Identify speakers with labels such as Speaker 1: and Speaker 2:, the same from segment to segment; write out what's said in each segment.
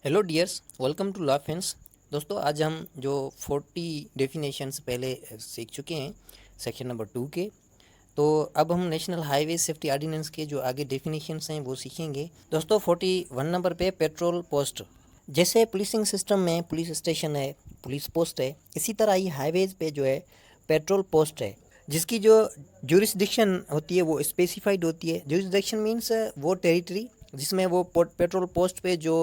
Speaker 1: Hello dears, welcome to law friends. दोस्तों, आज हम जो 40 डेफिनेशंस पहले सीख चुके हैं सेक्शन नंबर 2 के, तो अब हम नेशनल हाईवे सेफ्टी ऑर्डिनेंस के जो आगे डेफिनेशंस हैं वो सीखेंगे। दोस्तों, 41 नंबर पे पेट्रोल पोस्ट। जैसे पुलिसिंग सिस्टम में पुलिस स्टेशन है, पुलिस पोस्ट है, इसी तरह ही हाईवेज पे जो है पेट्रोल पोस्ट है, जिसकी जो जुरिस्डिक्शन होती है वो स्पेसिफाइड होती है। जुरिस्डिक्शन मीन्स वो टेरिटरी जिसमें वो पेट्रोल पोस्ट पे जो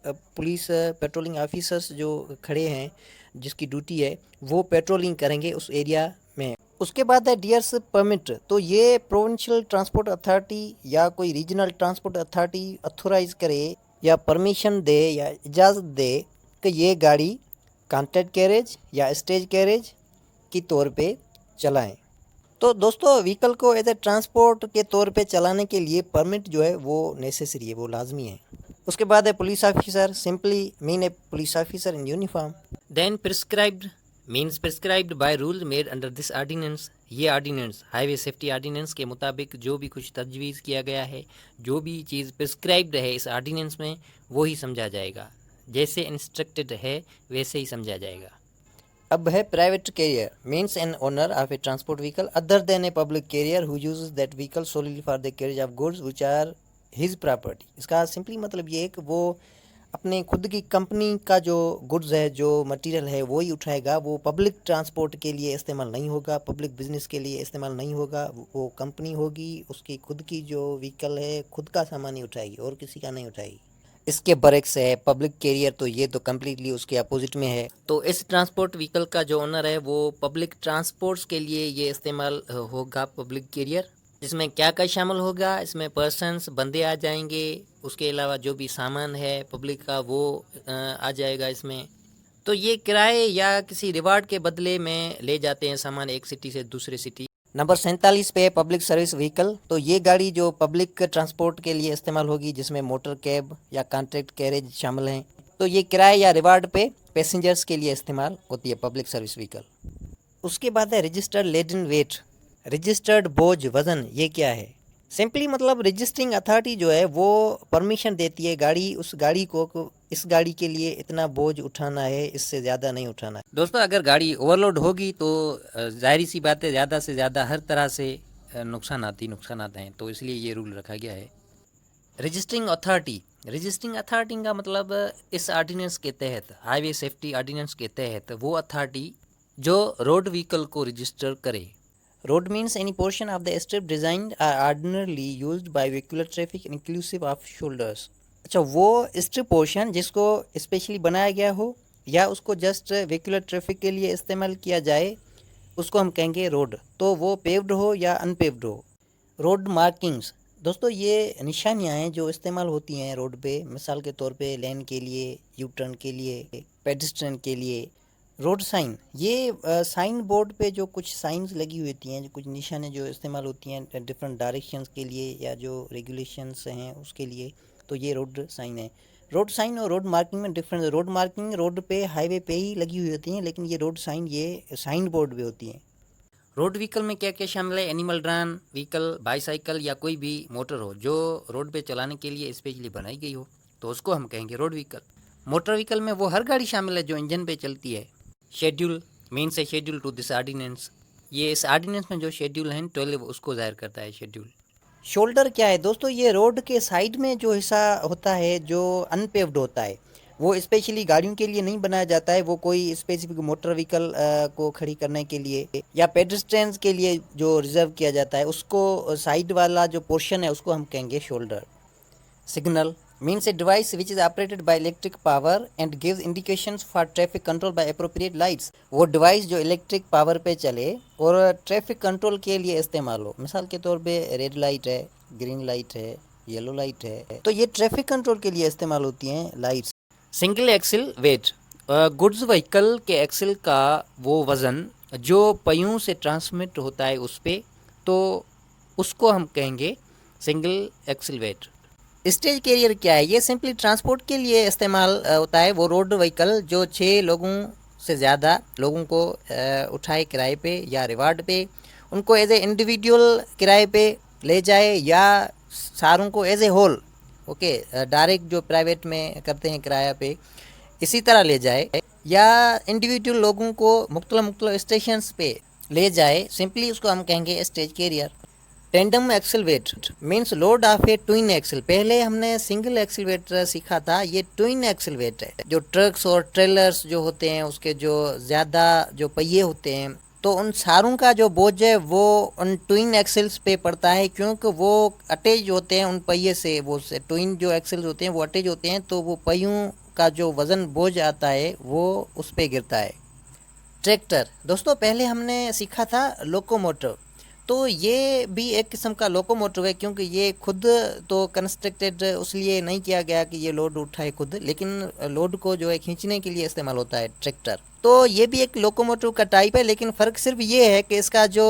Speaker 1: पुलिस पेट्रोलिंग ऑफिसर्स जो खड़े हैं, जिसकी ड्यूटी है वो पेट्रोलिंग करेंगे उस एरिया में। उसके बाद है डियर्स परमिट। तो ये प्रोविंशियल ट्रांसपोर्ट अथॉरिटी या कोई रीजनल ट्रांसपोर्ट अथॉरिटी अथोराइज करे या परमिशन दे या इजाज़त दे कि ये गाड़ी कॉन्ट्रैक्ट कैरेज या स्टेज कैरेज की तौर पे चलाएं। तो दोस्तों, व्हीकल को एज ए ट्रांसपोर्ट के तौर पे चलाने के लिए परमिट जो है वो नेसेसरी है, वो लाजमी है। उसके बाद है police officer, simply mean a police officer in uniform. Then prescribed means prescribed by rule made under this ordinance. ये ऑर्डिनेंस हाईवे सेफ्टी ऑर्डिनेंस के मुताबिक जो भी कुछ तजवीज़ किया गया है, जो भी चीज़ प्रिस्क्राइब्ड है इस ऑर्डिनेंस में, वो ही समझा जाएगा। जैसे इंस्ट्रक्टेड है वैसे ही समझा जाएगा। अब है private carrier, means an owner of a transport vehicle other than a public carrier who uses that vehicle solely for the carriage of goods which are his property. इसका सिंपली मतलब ये है कि वो अपने खुद की कंपनी का जो गुड्स है, जो मटेरियल है, वो ही उठाएगा। वो पब्लिक ट्रांसपोर्ट के लिए इस्तेमाल नहीं होगा, पब्लिक बिजनेस के लिए इस्तेमाल नहीं होगा। वो कंपनी होगी, उसकी खुद की जो व्हीकल है, खुद का सामान ही उठाएगी और किसी का नहीं उठाएगी। इसके बरक्स है पब्लिक कैरियर, तो ये तो कम्प्लीटली उसके अपोजिट में है। तो इस ट्रांसपोर्ट व्हीकल का जो ओनर है वो पब्लिक ट्रांसपोर्ट्स के लिए ये इस्तेमाल होगा पब्लिक कैरियर। इसमें क्या क्या शामिल होगा? इसमें पर्सन्स, बंदे आ जाएंगे, उसके अलावा जो भी सामान है पब्लिक का वो आ जाएगा इसमें। तो ये किराए या किसी रिवार्ड के बदले में ले जाते हैं सामान एक सिटी से दूसरे सिटी। नंबर 47 पे पब्लिक सर्विस व्हीकल। तो ये गाड़ी जो पब्लिक ट्रांसपोर्ट के लिए इस्तेमाल होगी, जिसमें मोटर कैब या कॉन्ट्रैक्ट कैरेज शामिल हैं। तो ये किराए या रिवार्ड पे पैसेंजर्स के लिए इस्तेमाल होती है पब्लिक सर्विस व्हीकल। उसके बाद है रजिस्टर्ड लेडन वेट। रजिस्टर्ड बोझ वज़न, ये क्या है? सिंपली मतलब रजिस्टरिंग अथॉरिटी जो है वो परमिशन देती है गाड़ी, उस गाड़ी को इस गाड़ी के लिए इतना बोझ उठाना है, इससे ज़्यादा नहीं उठाना है। दोस्तों, अगर गाड़ी ओवरलोड होगी तो जाहिर सी बात है ज़्यादा से ज़्यादा हर तरह से नुकसानात हैं, तो इसलिए ये रूल रखा गया है। रजिस्टरिंग अथॉरिटी, रजिस्टरिंग अथॉरिटी का मतलब इस ऑर्डिनेंस के तहत, हाईवे सेफ्टी ऑर्डिनेंस के तहत वो अथॉरिटी जो रोड व्हीकल को रजिस्टर करे। Road means any portion of the strip designed or ordinarily used by vehicular traffic inclusive of shoulders. अच्छा, वो स्ट्रिप पोर्शन जिसको स्पेशली बनाया गया हो या उसको जस्ट व्हीकुलर ट्रैफिक के लिए इस्तेमाल किया जाए, उसको हम कहेंगे रोड। तो वो पेव्ड हो या अनपेव्ड हो। रोड मार्किंग्स, दोस्तों ये निशानियाँ हैं जो इस्तेमाल होती हैं रोड पे, मिसाल के तौर पे लेन के लिए, यू टर्न के लिए, पेडिस्ट्रियन के लिए। रोड साइन, ये साइन बोर्ड पे जो कुछ साइंस लगी हुई होती हैं, जो कुछ निशानें जो इस्तेमाल होती हैं डिफरेंट डायरेक्शंस के लिए या जो रेगुलेशंस हैं उसके लिए, तो ये रोड साइन है। रोड साइन और रोड मार्किंग में डिफरेंस। रोड मार्किंग रोड पे, हाईवे पे ही लगी हुई होती हैं, लेकिन ये रोड साइन ये साइन बोर्ड पे होती हैं। रोड व्हीकल में क्या क्या शामिल है? एनिमल ड्रान व्हीकल, बाईसाइकिल या कोई भी मोटर हो जो रोड पे चलाने के लिए स्पेशली बनाई गई हो, तो उसको हम कहेंगे रोड व्हीकल। मोटर व्हीकल में वो हर गाड़ी शामिल है जो इंजन पे चलती है। Schedule means a schedule to this ordinance. ये इस ऑर्डिनेंस में जो शेड्यूल है 12 उसको जाहिर करता है शेड्यूल। शोल्डर क्या है दोस्तों? ये रोड के साइड में जो हिस्सा होता है जो अनपेव्ड होता है, वो स्पेशली गाड़ियों के लिए नहीं बनाया जाता है। वो कोई स्पेसिफिक मोटर व्हीकल को खड़ी करने के लिए या पेडेस्ट्रियंस के लिए जो रिजर्व किया जाता है, उसको साइड वाला जो पोर्शन है उसको हम कहेंगे shoulder. Signal means a device which is operated by electric power and gives indications for traffic control by appropriate lights। वो डिवाइस जो इलेक्ट्रिक पावर पे चले और ट्रैफिक कंट्रोल के लिए इस्तेमाल हो। मिसाल के तौर पे रेड लाइट है, ग्रीन लाइट है, येलो लाइट है, तो ये ट्रैफिक कंट्रोल के लिए इस्तेमाल होती हैं lights. Single axle weight, goods vehicle के एक्सिल का वो वज़न जो पहियों से ट्रांसमिट होता है उस पर, तो उसको हम कहेंगे single axle weight. Stage carrier क्या है? ये सिंपली ट्रांसपोर्ट के लिए इस्तेमाल होता है। वो रोड व्हीकल जो 6 लोगों से ज़्यादा लोगों को उठाए किराए पे या रिवार्ड पे, उनको एज ए इंडिविजुअल किराए पे ले जाए या सारों को as a whole okay, direct जो प्राइवेट में करते हैं किराया पे, इसी तरह ले जाए, या इंडिविजुअल लोगों को मुख्तलिफ स्टेशंस पे ले जाए, सिंपली उसको हम कहेंगे stage carrier. Tandem accelerator means load of a twin axle. पहले हमने सिंगल एक्सेलरेटर सीखा था, ये ट्विन एक्सेलरेटर है। जो ट्रक्स और ट्रेलर्स जो होते हैं उसके जो ज़्यादा जो पहिए होते हैं, तो उन सारों का जो बोझ है वो उन ट्विन एक्सेल्स पे पड़ता है, क्योंकि वो अटैच होते हैं उन पहिए से। वो ट्विन जो एक्सेल्स होते हैं वो अटैच होते हैं, तो वो पहियों का जो वज़न बोझ आता है वो उस पे गिरता है। ट्रैक्टर दोस्तों, पहले हमने सीखा था लोकोमोटिव, तो ये भी एक किस्म का लोकोमोटिव है, क्योंकि ये खुद तो कंस्ट्रक्टेड इसलिए नहीं किया गया कि ये लोड उठाए खुद, लेकिन लोड को जो है खींचने के लिए इस्तेमाल होता है ट्रैक्टर। तो ये भी एक लोकोमोटिव का टाइप है, लेकिन फ़र्क सिर्फ ये है कि इसका जो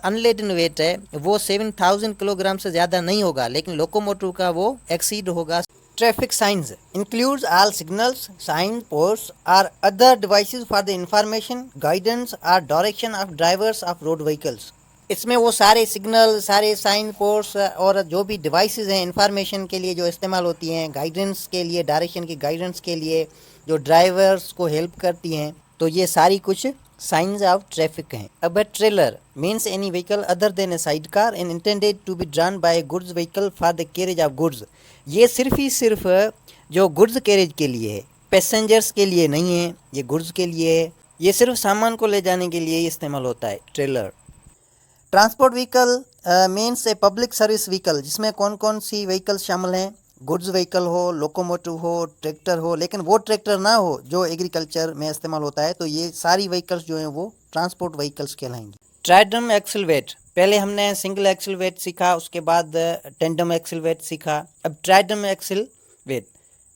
Speaker 1: अनलेडन वेट है वो 7000 किलोग्राम से ज़्यादा नहीं होगा, लेकिन लोकोमोटिव का वो एक्सीड होगा। Traffic signs includes all signals, sign posts or other devices for the information, guidance or direction of drivers of road vehicles. इसमें वो सारे सिग्नल, सारे साइन पोस्ट और जो भी डिवाइसेस हैं इंफॉर्मेशन के लिए जो इस्तेमाल होती हैं, गाइडेंस के लिए, डायरेक्शन की गाइडेंस के लिए, जो ड्राइवर्स को हेल्प करती हैं, तो ये सारी कुछ साइंस ऑफ ट्रैफिक हैं। अब trailer means any vehicle other than a sidecar and intended to be drawn by goods vehicle for the carriage of goods. ये सिर्फ ही सिर्फ जो गुड्स कैरेज के लिए है, पैसेंजर्स के लिए नहीं है, ये गुड्स के लिए है। ये सिर्फ सामान को ले जाने के लिए इस्तेमाल होता है trailer. Transport vehicle means a public service vehicle, जिसमें कौन कौन सी व्हीकल्स शामिल हैं? गुड्स व्हीकल हो, लोकोमोटिव हो, ट्रैक्टर हो, लेकिन वो ट्रैक्टर ना हो जो एग्रीकल्चर में इस्तेमाल होता है, तो ये सारी व्हीकल्स जो हैं वो ट्रांसपोर्ट व्हीकल्स कहलाएंगी। ट्राइडम एक्सेलरेट, पहले हमने सिंगल एक्सेलरेट सीखा, उसके बाद टेंडम एक्सेलरेट सीखा। अब tridem accelerate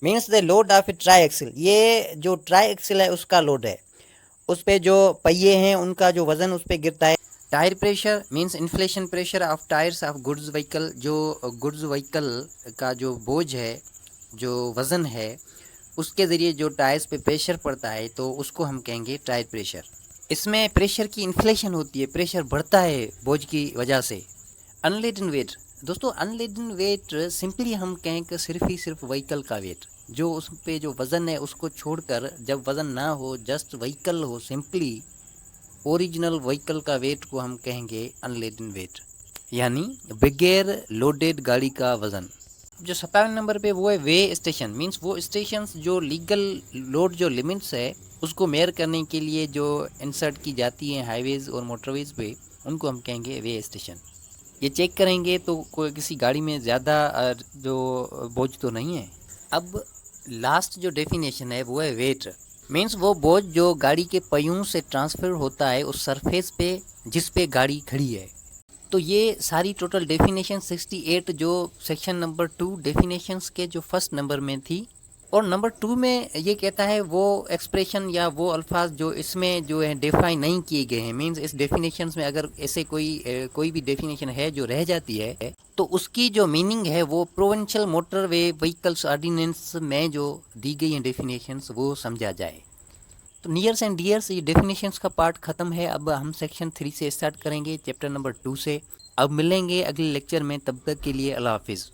Speaker 1: means the load of a tri axle. ये जो ट्राई एक्सल है उसका लोड है, उस पे जो पहिए हैं उनका जो वज़न उस पे गिरता है। Tyre pressure means inflation pressure of tyres of goods vehicle. जो गुड्स व्हीकल का जो बोझ है, जो वज़न है, उसके ज़रिए जो टायर्स पे प्रेशर पड़ता है, तो उसको हम कहेंगे टायर प्रेशर। इसमें प्रेशर की इन्फ्लेशन होती है, प्रेशर बढ़ता है बोझ की वजह से। अनलेडन वेट दोस्तों, अनलेडन वेट सिंपली हम कहें कि सिर्फ ही सिर्फ व्हीकल का वेट, जो उस पे जो वज़न है उसको छोड़कर, जब वज़न ना हो, जस्ट व्हीकल हो, सिंपली ओरिजिनल व्हीकल का वेट को हम कहेंगे अनलेडन वेट, यानी बगैर लोडेड गाड़ी का वज़न। जो 57 नंबर पे वो है वे स्टेशन मीन्स वो स्टेशन जो लीगल लोड जो लिमिट्स है उसको मेयर करने के लिए जो इंसर्ट की जाती हैं हाईवेज़ और मोटरवेज़ पे, उनको हम कहेंगे वे स्टेशन। ये चेक करेंगे तो कोई किसी गाड़ी में ज़्यादा जो बोझ तो नहीं है। अब लास्ट जो डेफिनेशन है वो है वेट मीन्स वो बोझ जो गाड़ी के पहियों से ट्रांसफ़र होता है उस सरफेस पे जिस पे गाड़ी खड़ी है। तो ये सारी टोटल डेफिनेशन 68 जो सेक्शन नंबर 2 डेफिनेशंस के जो फर्स्ट नंबर में थी, और नंबर 2 में ये कहता है वो एक्सप्रेशन या वो अल्फाज जो इसमें जो है डिफाइन नहीं किए गए हैं। मीन्स इस डेफिनेशंस में अगर ऐसे कोई भी डेफिनेशन है जो रह जाती है, तो उसकी जो मीनिंग है वो प्रोविंशियल मोटरवे व्हीकल्स ऑर्डिनेंस में जो दी गई हैं डेफिनेशंस वो समझा जाए। तो नियर्स एंड डियर्स, ये डेफिनेशंस का पार्ट ख़त्म है। अब हम सेक्शन 3 से स्टार्ट करेंगे, चैप्टर नंबर 2 से। अब मिलेंगे अगले लेक्चर में, तब तक के लिए अल्लाह हाफिज़।